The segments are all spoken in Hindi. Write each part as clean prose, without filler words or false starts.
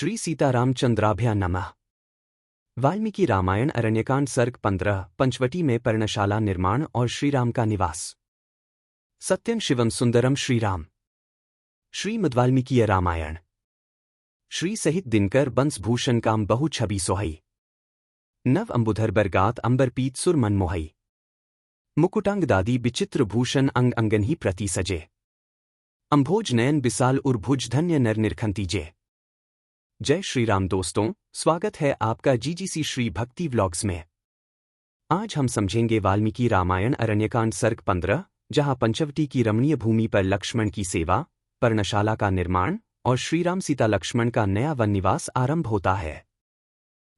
श्री सीतारामचंद्राभ्या नमः। वाल्मीकि रामायण अरण्यकांड सर्ग 15 पंचवटी में पर्णशाला निर्माण और श्रीराम का निवास। सत्यं शिवम सुंदरम श्रीराम। श्रीमद्वाल्मीकीय रामायण। श्री सहित दिनकर बंसभूषण काम बहु छवि सोहई। नव अंबुधर बरगात अंबरपीत सुर मन मोहई। मुकुटांग दादी विचित्र भूषण अंग अंगन ही प्रति सजे। अंभोज नयन बिसाल उर्भुज धन्य नर निरखंतीजे। जय श्री राम दोस्तों, स्वागत है आपका जीजीसी श्री भक्ति व्लॉग्स में। आज हम समझेंगे वाल्मीकि रामायण अरण्यकांड सर्ग 15, जहां पंचवटी की रमणीय भूमि पर लक्ष्मण की सेवा, पर्णशाला का निर्माण और श्रीराम सीता लक्ष्मण का नया वन निवास आरंभ होता है।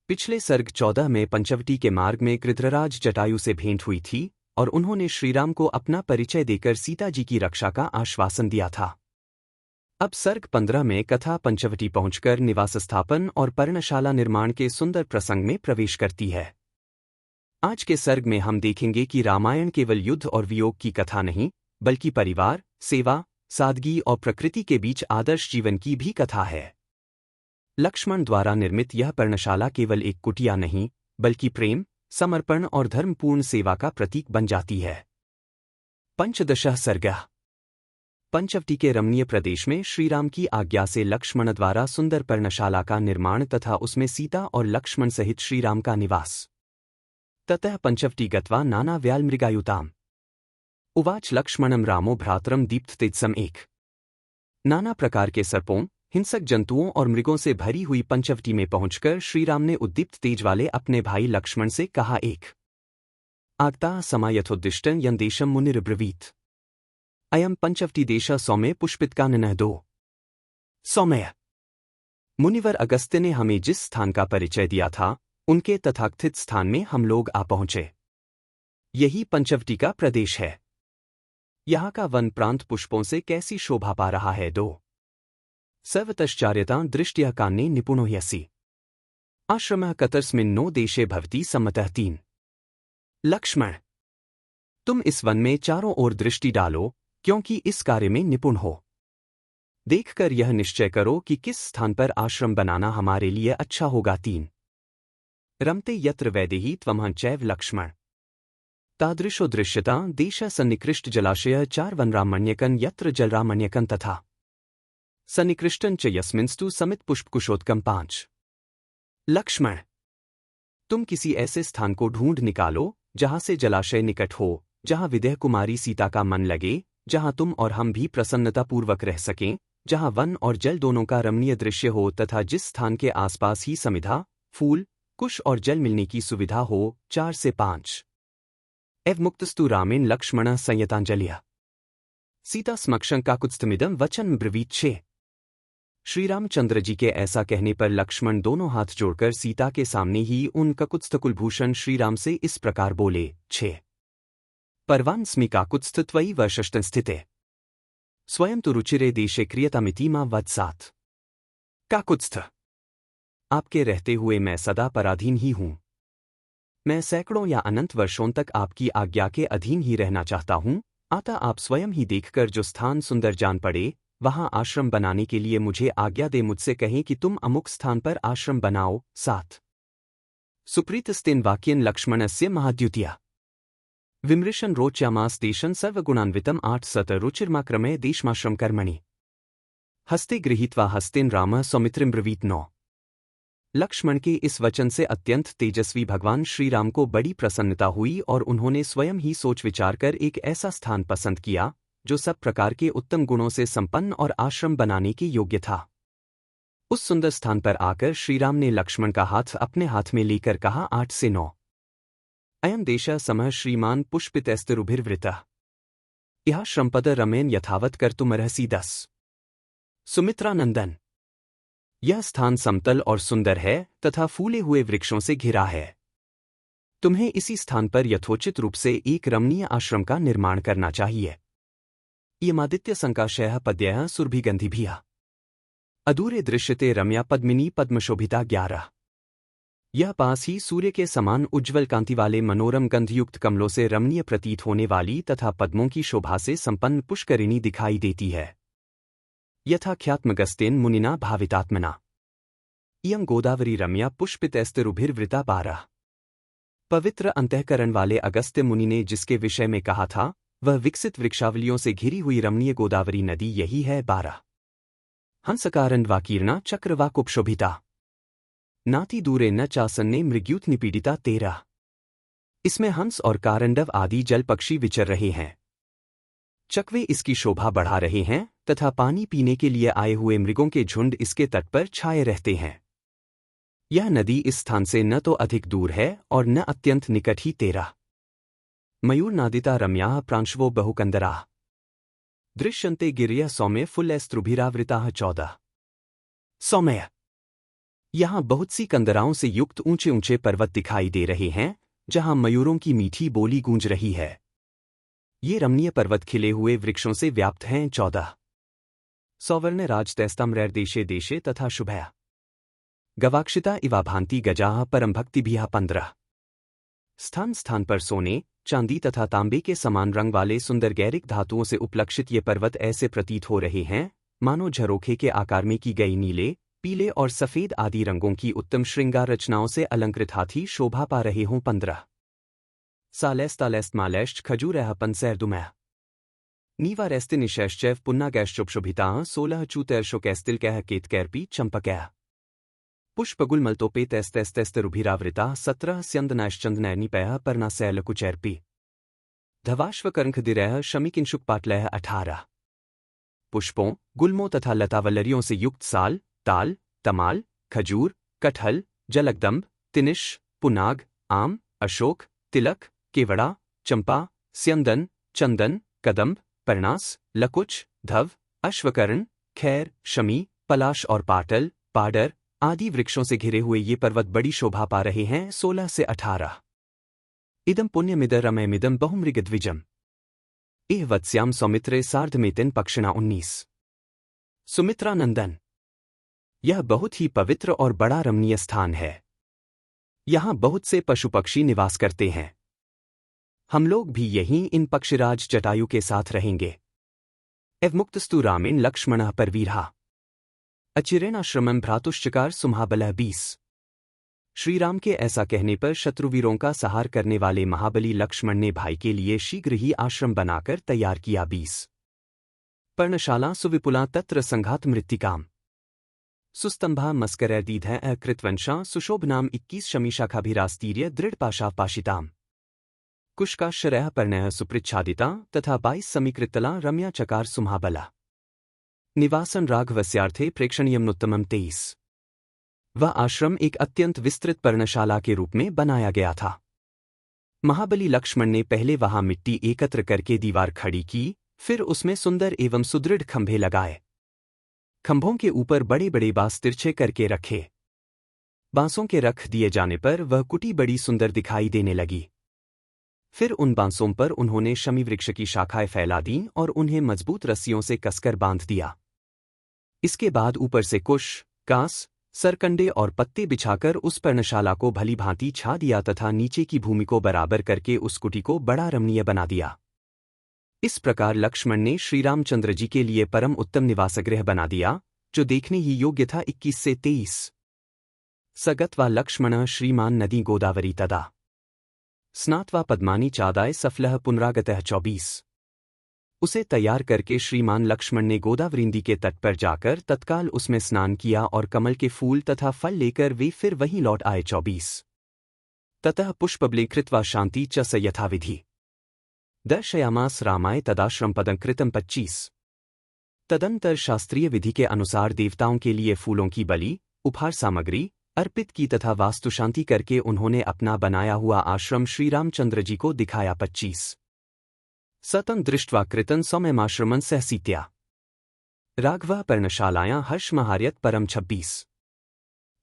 पिछले सर्ग 14 में पंचवटी के मार्ग में कृतराज जटायु से भेंट हुई थी और उन्होंने श्रीराम को अपना परिचय देकर सीता जी की रक्षा का आश्वासन दिया था। अब सर्ग 15 में कथा पंचवटी पहुंचकर निवास स्थापन और पर्णशाला निर्माण के सुंदर प्रसंग में प्रवेश करती है। आज के सर्ग में हम देखेंगे कि रामायण केवल युद्ध और वियोग की कथा नहीं, बल्कि परिवार, सेवा, सादगी और प्रकृति के बीच आदर्श जीवन की भी कथा है। लक्ष्मण द्वारा निर्मित यह पर्णशाला केवल एक कुटिया नहीं, बल्कि प्रेम, समर्पण और धर्मपूर्ण सेवा का प्रतीक बन जाती है। पंचदशः सर्गः। पंचवटी के रमणीय प्रदेश में श्रीराम की आज्ञा से लक्ष्मण द्वारा सुंदर पर्णशाला का निर्माण तथा उसमें सीता और लक्ष्मण सहित श्रीराम का निवास। ततः पंचवटी गत्वा नाना व्यालमृगायुताम उवाच लक्ष्मणम रामो भ्रातरम दीप्ततेजसम एक। नाना प्रकार के सर्पों, हिंसक जंतुओं और मृगों से भरी हुई पंचवटी में पहुंचकर श्रीराम ने उद्दीप्त तेज वाले अपने भाई लक्ष्मण से कहा, एक आगता समायथोद्दिष्टं यन्देशं मुनिर्ब्रवीत अयम पंचवटी देश सौम्य पुष्पितकाननः दो। सौम्य मुनिवर अगस्त्य ने हमें जिस स्थान का परिचय दिया था, उनके तथाकथित स्थान में हम लोग आ पहुंचे। यही पंचवटी का प्रदेश है। यहाँ का वन प्रांत पुष्पों से कैसी शोभा पा रहा है। दो सर्वतश्चार्यता दृष्टिया कान्ने निपुणो ह्यसि आश्रमः कतर्स्मिन्नो देशे भवति सम्मतः। तीन लक्ष्मण, तुम इस वन में चारों ओर दृष्टि डालो, क्योंकि इस कार्य में निपुण हो। देखकर यह निश्चय करो कि किस स्थान पर आश्रम बनाना हमारे लिए अच्छा होगा। तीन रमते यत्र वैदेही त्वमहं चैव लक्ष्मण तादृशो दृश्यता देश सन्निकृष्ट जलाशय। चार वनरामण्यकन यत्र जलरामण्यकन तथा सन्निकृष्टन च यस्मिंस्तु समित पुष्पकुशोत्कम। पांच लक्ष्मण, तुम किसी ऐसे स्थान को ढूंढ निकालो जहां से जलाशय निकट हो, जहां विदेह कुमारी सीता का मन लगे, जहां तुम और हम भी प्रसन्नतापूर्वक रह सकें, जहां वन और जल दोनों का रमणीय दृश्य हो तथा जिस स्थान के आसपास ही समिधा, फूल, कुश और जल मिलने की सुविधा हो। 4 से 5 एव मुक्तस्तु रामेण लक्ष्मण संयतांजलिः सीता समक्षं काकुत्स्थमिदं वचन ब्रवीत। 6 श्रीरामचंद्र जी के ऐसा कहने पर लक्ष्मण दोनों हाथ जोड़कर सीता के सामने ही उन ककुत्स्थ कुलभूषण श्रीराम से इस प्रकार बोले। 6 पर्वान्स्मि काकुत्स्थ त्वयि वर्षष्टं स्थिते स्वयं तु रुचिरे देशे क्रियतामिति मा वद। 7 काकुत्स्थ, आपके रहते हुए मैं सदा पराधीन ही हूं। मैं सैकड़ों या अनंत वर्षों तक आपकी आज्ञा के अधीन ही रहना चाहता हूं। अतः आप स्वयं ही देखकर जो स्थान सुंदर जान पड़े, वहां आश्रम बनाने के लिए मुझे आज्ञा दे। मुझसे कहें कि तुम अमुक स्थान पर आश्रम बनाओ। 7 सुप्रीतस्तेन वाक्येन लक्ष्मणस्य महाद्युतिया विमृशन रोच्यामास देशं सर्वगुणान्वितम्। 8 सत रुचिर्माक्रमे देशमाश्रम कर्मणि हस्ते गृहीत्वा हस्तेन रामः सौमित्रिं ब्रवीत। 9 लक्ष्मण के इस वचन से अत्यंत तेजस्वी भगवान श्रीराम को बड़ी प्रसन्नता हुई और उन्होंने स्वयं ही सोच विचार कर एक ऐसा स्थान पसंद किया जो सब प्रकार के उत्तम गुणों से संपन्न और आश्रम बनाने के योग्य था। उस सुंदर स्थान पर आकर श्रीराम ने लक्ष्मण का हाथ अपने हाथ में लेकर कहा। 8 से 9 अयं देशः समः श्रीमान पुष्पितैस्तरुभिर्वृतः यह श्रमपद रमेन यथावत कर्तुमर्हसि। 10 सुमित्रानंदन, यह स्थान समतल और सुंदर है तथा फूले हुए वृक्षों से घिरा है। तुम्हें इसी स्थान पर यथोचित रूप से एक रमणीय आश्रम का निर्माण करना चाहिए। इयमादित्य संकाशयः पद्यः सुरभिगंधिभिः अदूरे दृश्यते रम्या पद्मिनी पद्मशोभिता। 11 यह पास ही सूर्य के समान उज्ज्वल कांति वाले मनोरम गंधयुक्त कमलों से रमणीय प्रतीत होने वाली तथा पद्मों की शोभा से संपन्न पुष्करिणी दिखाई देती है। यथाख्यात्मगस्तेन मुनिना भावितात्मना इयं गोदावरी रम्या पुष्पितैस्तरुभिर्वृता 12। पवित्र अंतःकरण वाले अगस्त्य मुनि ने जिसके विषय में कहा था, वह विकसित वृक्षावलियों से घिरी हुई रमणीय गोदावरी नदी यही है। 12। हंसकारंडवाकीर्णा चक्रवाकुपशोभिता नाति दूरे न चासन्ने मृग्यूत निपीडिता। 13। इसमें हंस और कारंडव आदि जल पक्षी विचर रहे हैं। चकवे इसकी शोभा बढ़ा रहे हैं तथा पानी पीने के लिए आए हुए मृगों के झुंड इसके तट पर छाए रहते हैं। यह नदी इस स्थान से न तो अधिक दूर है और न अत्यंत निकट ही। 13। मयूर नादिता रम्याः प्रांशवो बहुकंदराः दृश्यन्ते गिर्यः सौम्य फुल्लैस्त्रुभिरावृताः। 14। सौम्य यहाँ बहुत सी कंदराओं से युक्त ऊंचे ऊंचे पर्वत दिखाई दे रहे हैं, जहां मयूरों की मीठी बोली गूंज रही है। ये रमणीय पर्वत खिले हुए वृक्षों से व्याप्त हैं। 14। सौवर्ण राजतैस्ताम्रैर्देशे देशे तथा शुभया गवाक्षिता इवा भांति गजाः परमभक्तिभिः। 15। स्थान स्थान पर सोने, चांदी तथा तांबे के समान रंग वाले सुंदर गैरिक धातुओं से उपलक्षित ये पर्वत ऐसे प्रतीत हो रहे हैं मानो झरोखे के आकार में की गई नीले, पीले और सफेद आदि रंगों की उत्तम श्रृंगार रचनाओं से अलंकृत हाथी शोभा पा रहे हों। 15। सालेस्तालेस्त मालेश्च खजूरः पंसैर्दुमः नीवारेस्तिनिशैश्चैव पुन्नागैश्चुपशोभिताः। 16। चूतैर्शोकैस्तिलकैः केतकैर्पी चंपकैः पुष्पगुल्मल्तोपेतैस्तैस्तैस्तरुभिरावृताः। 17। स्यन्दनैश्चन्दनैर्निपैः पर्णासैलकुचैर्पी धवाश्वकर्णखदिरैः शमिकिंशुकपाटलैः। 18। पुष्पों, गुल्मों तथा लतावल्लरियों से युक्त साल, ताल, तमाल, खजूर, कटहल, जलकदम्ब, तिनिश, पुनाग, आम, अशोक, तिलक, केवड़ा, चंपा, स्यंदन, चंदन, कदम्ब, पर्णास, लकुच, धव, अश्वकर्ण, खैर, शमी, पलाश और पाटल, पाडर आदि वृक्षों से घिरे हुए ये पर्वत बड़ी शोभा पा रहे हैं। 16 से 18। इदं पुण्यमिदरमयमिदं बहुमृगद्विजम् एह वत्स्याम सौमित्रे सार्धमेतिन पक्षिणा। 19। सुमित्रा नंदन यह बहुत ही पवित्र और बड़ा रमणीय स्थान है। यहाँ बहुत से पशु पक्षी निवास करते हैं। हम लोग भी यहीं इन पक्षिराज जटायु के साथ रहेंगे। एवमुक्तस्तु रामेण लक्ष्मणः परवीरः अचिरेणाश्रमं भ्रातुश्चकार सुमहाबलः। 20। श्रीराम के ऐसा कहने पर शत्रुवीरों का सहार करने वाले महाबली लक्ष्मण ने भाई के लिए शीघ्र ही आश्रम बनाकर तैयार किया। 20। पर्णशाला सुविपुला तत्र संघात मृत्तिकाम सुस्तंभा मस्करैर्दीधः कृतवंशा सुशोभनाम। 21। शमीशाखाभिरास्तीर्य दृढ़पाशापाशिताम कुशकाश्चरैः पर्णैः सुपृच्छादिता तथा 22। समीकृतला रम्या चकार सुमहाबला निवासन राघवस्यार्थे प्रेक्षणीयमनुत्तमम्। 23। वह आश्रम एक अत्यंत विस्तृत पर्णशाला के रूप में बनाया गया था। महाबली लक्ष्मण ने पहले वहां मिट्टी एकत्र करके दीवार खड़ी की, फिर उसमें सुंदर एवं सुदृढ़ खंभे लगाए। खंभों के ऊपर बड़े बड़े बांस तिरछे करके रखे। बांसों के रख दिए जाने पर वह कुटी बड़ी सुंदर दिखाई देने लगी। फिर उन बांसों पर उन्होंने शमी वृक्ष की शाखाएं फैला दीं और उन्हें मजबूत रस्सियों से कसकर बांध दिया। इसके बाद ऊपर से कुश, कांस, सरकंडे और पत्ते बिछाकर उस पर्णशाला को भली भांति छा दिया तथा नीचे की भूमि को बराबर करके उस कुटी को बड़ा रमणीय बना दिया। इस प्रकार लक्ष्मण ने श्रीरामचंद्र जी के लिए परम उत्तम निवासगृह बना दिया, जो देखने ही योग्य था। 21 से 23। सगत्वा लक्ष्मणः श्रीमान नदी गोदावरी तदा स्नात्वा पद्मानी चादाय सफलः पुनरागतः। 24। उसे तैयार करके श्रीमान लक्ष्मण ने गोदावरी नदी के तट पर जाकर तत्काल उसमें स्नान किया और कमल के फूल तथा फल लेकर वे फिर वहीं लौट आए। 24। ततः पुष्पबले कृत्वा शांति च स यथाविधि दर्शयामास रामाय तदाश्रम पदं कृतं। 25। तदंतर शास्त्रीय विधि के अनुसार देवताओं के लिए फूलों की बलि, उपहार सामग्री अर्पित की तथा वास्तुशांति करके उन्होंने अपना बनाया हुआ आश्रम श्रीरामचंद्र जी को दिखाया। 25। सतं दृष्ट्वा कृतं सौम्यमाश्रमं सहसीत्या राघवः पर्णशालायां हर्षमहार्यत परम। 26।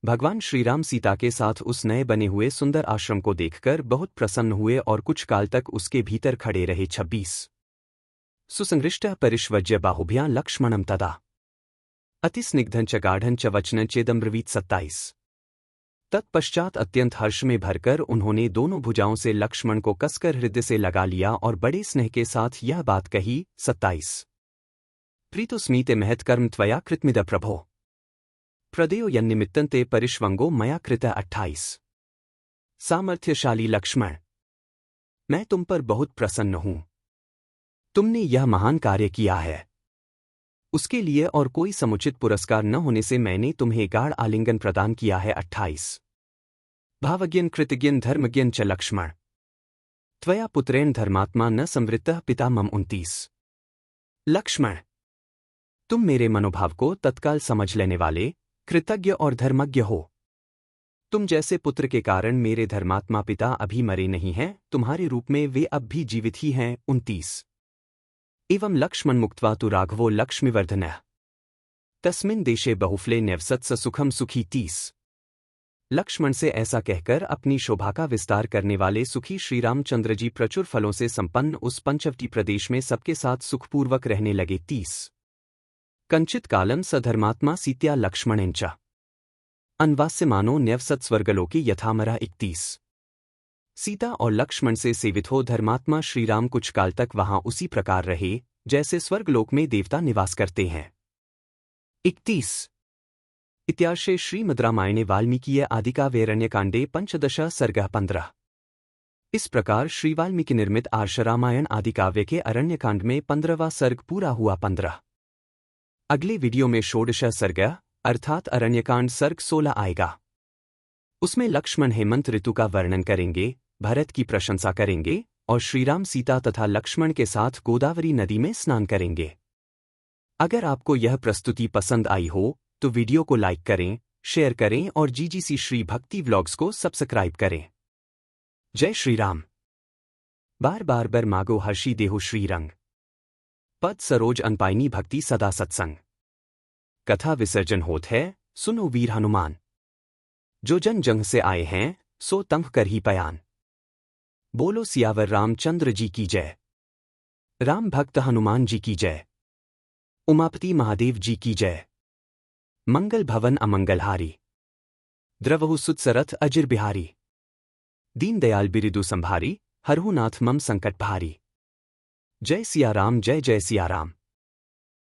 भगवान श्रीराम सीता के साथ उस नए बने हुए सुंदर आश्रम को देखकर बहुत प्रसन्न हुए और कुछ काल तक उसके भीतर खड़े रहे। 26। सुसंगृष्टः परिष्वज्य बाहुभ्यां लक्ष्मणं तदा अतिस्निग्धं च गाढ़ं च वचनं चेदम्ब्रवीत। 27। तत्पश्चात अत्यंत हर्ष में भरकर उन्होंने दोनों भुजाओं से लक्ष्मण को कसकर हृदय से लगा लिया और बड़े स्नेह के साथ यह बात कही। 27। प्रीतोस्मीते महत्कर्म त्वया कृतमिद प्रभो प्रदेयो यन्निमित्तन्ते परिष्वंगो मया कृत 28। सामर्थ्यशाली लक्ष्मण, मैं तुम पर बहुत प्रसन्न हूं। तुमने यह महान कार्य किया है, उसके लिए और कोई समुचित पुरस्कार न होने से मैंने तुम्हें गाढ़ आलिंगन प्रदान किया है। 28। भावज्ञन कृतज्ञन धर्मज्ञन च लक्ष्मण, त्वया पुत्रेण धर्मात्मा न संवृत्तः पिता मम। 29। लक्ष्मण, तुम मेरे मनोभाव को तत्काल समझ लेने वाले, कृतज्ञ और धर्मज्ञ हो। तुम जैसे पुत्र के कारण मेरे धर्मात्मा पिता अभी मरे नहीं हैं, तुम्हारे रूप में वे अब भी जीवित ही हैं। 29। एवं लक्ष्मण मुक्त्वा तु राघवो लक्ष्मीवर्धनः तस्मिन् देशे बहुफले न्यवसत्स सुखम सुखी। 30। लक्ष्मण से ऐसा कहकर अपनी शोभा का विस्तार करने वाले सुखी श्रीरामचंद्र जी प्रचुर फलों से संपन्न उस पंचवटी प्रदेश में सबके साथ सुखपूर्वक रहने लगे। 30। कंचित कालम सधर्मात्मा सीत्या लक्ष्मणेन च अन्वास्यमानो न्यवसत् स्वर्गलोके यथामरः। 31। सीता और लक्ष्मण से सेवित हो धर्मात्मा श्रीराम कुछ काल तक वहां उसी प्रकार रहे जैसे स्वर्गलोक में देवता निवास करते हैं। 31। इत्यार्षे श्रीमद् रामायणे वाल्मीकीय आदिकाव्यरण्यकाण्डे 15 सर्गः 15। इस प्रकार श्री वाल्मीकि निर्मित आर्ष रामायण आदिकाव्य के अरण्यकांड में 15वां सर्ग पूरा हुआ। 15। अगले वीडियो में षोडश सर्ग अर्थात अरण्यकांड सर्ग 16 आएगा। उसमें लक्ष्मण हेमंत ऋतु का वर्णन करेंगे, भरत की प्रशंसा करेंगे और श्रीराम सीता तथा लक्ष्मण के साथ गोदावरी नदी में स्नान करेंगे। अगर आपको यह प्रस्तुति पसंद आई हो तो वीडियो को लाइक करें, शेयर करें और जीजीसी श्री भक्ति व्लॉग्स को सब्सक्राइब करें। जय श्री राम। बार बार बर मागो हर्षी देहो श्रीरंग, पद सरोज अनपाइनी भक्ति सदा सत्संग। कथा विसर्जन होत है, सुनो वीर हनुमान, जो जन जंग से आए हैं सो तंग कर ही पयान। बोलो सियावर रामचंद्र जी की जय, राम भक्त हनुमान जी की जय, उमापति महादेव जी की जय। मंगल भवन अमंगलहारी, द्रवहु सुतसरथ अजिर बिहारी। दीनदयाल बिरिदु संभारी, हरहु नाथ मम संकट भारी। जय सिया राम, जय जय सिया राम।